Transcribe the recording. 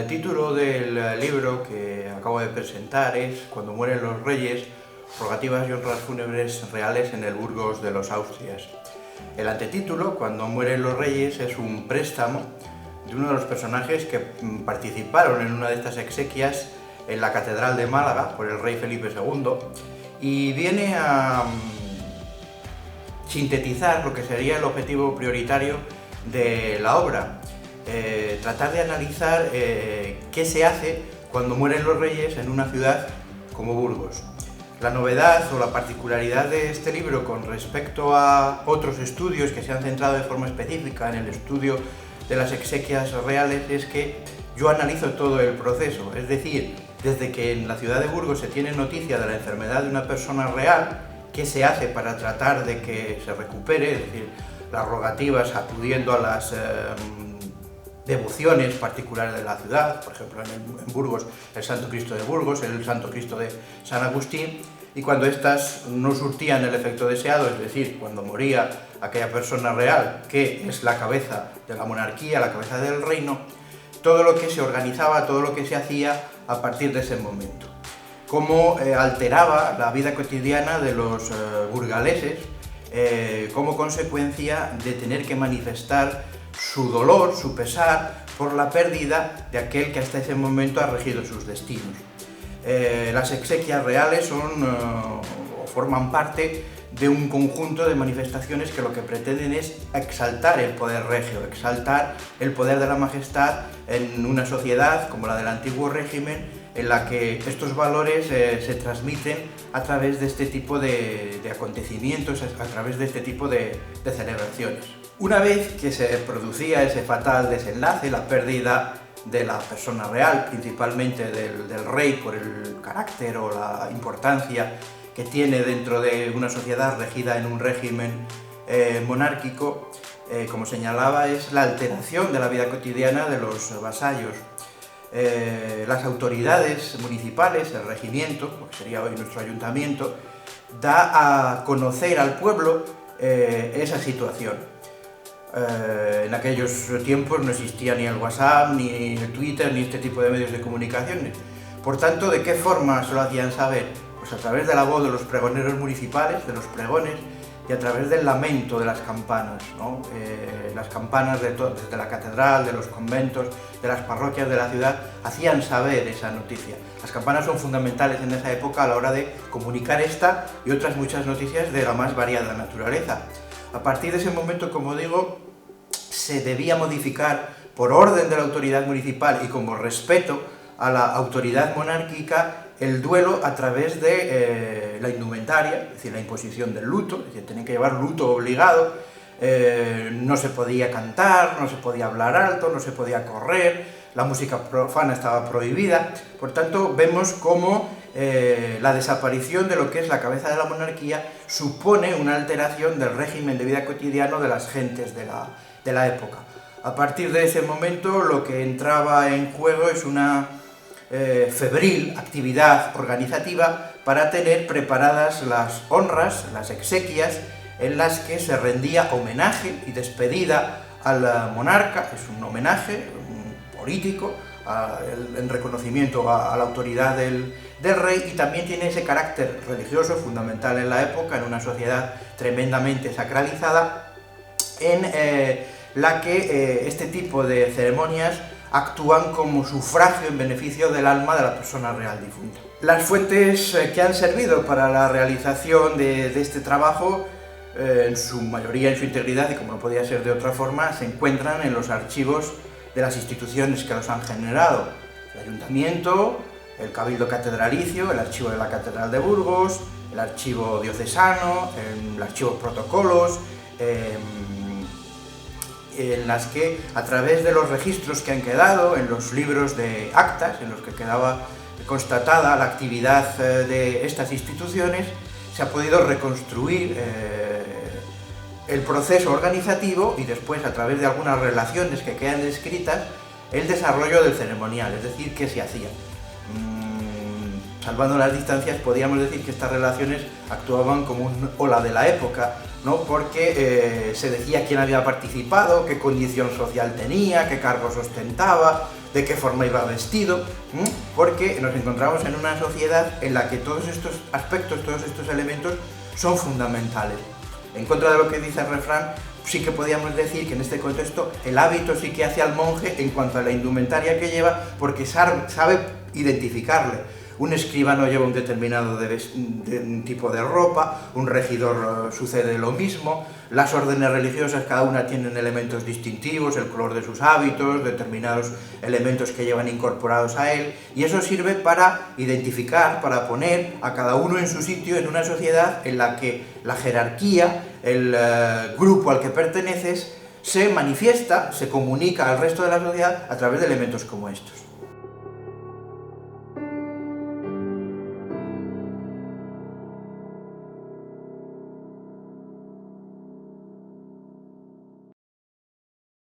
título del libro que acabo de presentar es Cuando mueren los reyes, rogativas y honras fúnebres reales en el Burgos de los Austrias. El antetítulo, Cuando mueren los reyes, es un préstamo de uno de los personajes que participaron en una de estas exequias en la Catedral de Málaga por el rey Felipe II y viene a sintetizar lo que sería el objetivo prioritario de la obra. Tratar de analizar qué se hace cuando mueren los reyes en una ciudad como Burgos. La novedad o la particularidad de este libro con respecto a otros estudios que se han centrado de forma específica en el estudio de las exequias reales es que yo analizo todo el proceso, es decir, desde que en la ciudad de Burgos se tiene noticia de la enfermedad de una persona real, qué se hace para tratar de que se recupere, es decir, las rogativas acudiendo a las devociones particulares de la ciudad, por ejemplo en Burgos el Santo Cristo de Burgos, el Santo Cristo de San Agustín, y cuando éstas no surtían el efecto deseado, es decir, cuando moría aquella persona real, que es la cabeza de la monarquía, la cabeza del reino, todo lo que se organizaba, todo lo que se hacía a partir de ese momento. Cómo alteraba la vida cotidiana de los burgaleses como consecuencia de tener que manifestar su dolor, su pesar por la pérdida de aquel que hasta ese momento ha regido sus destinos. Las exequias reales forman parte de un conjunto de manifestaciones que lo que pretenden es exaltar el poder regio, exaltar el poder de la majestad en una sociedad como la del antiguo régimen, en la que estos valores se transmiten a través de este tipo de acontecimientos, a través de este tipo de celebraciones. Una vez que se producía ese fatal desenlace, la pérdida de la persona real, principalmente del rey por el carácter o la importancia que tiene dentro de una sociedad regida en un régimen monárquico, como señalaba, es la alteración de la vida cotidiana de los vasallos. Las autoridades municipales, el regimiento, lo que sería hoy nuestro ayuntamiento, da a conocer al pueblo esa situación. En aquellos tiempos no existía ni el WhatsApp, ni el Twitter, ni este tipo de medios de comunicación. Por tanto, ¿de qué forma se lo hacían saber? Pues a través de la voz de los pregoneros municipales, de los pregones, y a través del lamento de las campanas, ¿no? Las campanas desde la catedral, de los conventos, de las parroquias de la ciudad, hacían saber esa noticia. Las campanas son fundamentales en esa época a la hora de comunicar esta y otras muchas noticias de la más variada naturaleza. A partir de ese momento, como digo, se debía modificar por orden de la autoridad municipal y como respeto a la autoridad monárquica el duelo a través de la indumentaria, es decir, la imposición del luto, es decir, tenían que llevar luto obligado, no se podía cantar, no se podía hablar alto, no se podía correr, la música profana estaba prohibida. Por tanto, vemos cómo la desaparición de lo que es la cabeza de la monarquía supone una alteración del régimen de vida cotidiano de las gentes de la época. A partir de ese momento, lo que entraba en juego es una febril actividad organizativa para tener preparadas las honras, las exequias, en las que se rendía homenaje y despedida al monarca. Es un homenaje político, en reconocimiento a la autoridad del rey, y también tiene ese carácter religioso fundamental en la época, en una sociedad tremendamente sacralizada, en la que este tipo de ceremonias actúan como sufragio en beneficio del alma de la persona real difunta. Las fuentes que han servido para la realización de este trabajo, en su mayoría, en su integridad, y como no podía ser de otra forma, se encuentran en los archivos de las instituciones que los han generado: el ayuntamiento, el cabildo catedralicio, el archivo de la Catedral de Burgos, el archivo diocesano, el archivo protocolos, en las que, a través de los registros que han quedado, en los libros de actas, en los que quedaba constatada la actividad de estas instituciones, se ha podido reconstruir el proceso organizativo y después, a través de algunas relaciones que quedan descritas, el desarrollo del ceremonial, es decir, qué se hacía. Salvando las distancias, podríamos decir que estas relaciones actuaban como un ola de la época, ¿no? Porque se decía quién había participado, qué condición social tenía, qué cargos ostentaba, de qué forma iba vestido, porque nos encontramos en una sociedad en la que todos estos aspectos, todos estos elementos son fundamentales. En contra de lo que dice el refrán, sí que podríamos decir que en este contexto el hábito sí que hace al monje en cuanto a la indumentaria que lleva, porque sabe identificarle. Un escribano lleva un determinado tipo de ropa, un regidor sucede lo mismo, las órdenes religiosas cada una tienen elementos distintivos, el color de sus hábitos, determinados elementos que llevan incorporados a él, y eso sirve para identificar, para poner a cada uno en su sitio en una sociedad en la que la jerarquía, el grupo al que perteneces, se manifiesta, se comunica al resto de la sociedad a través de elementos como estos.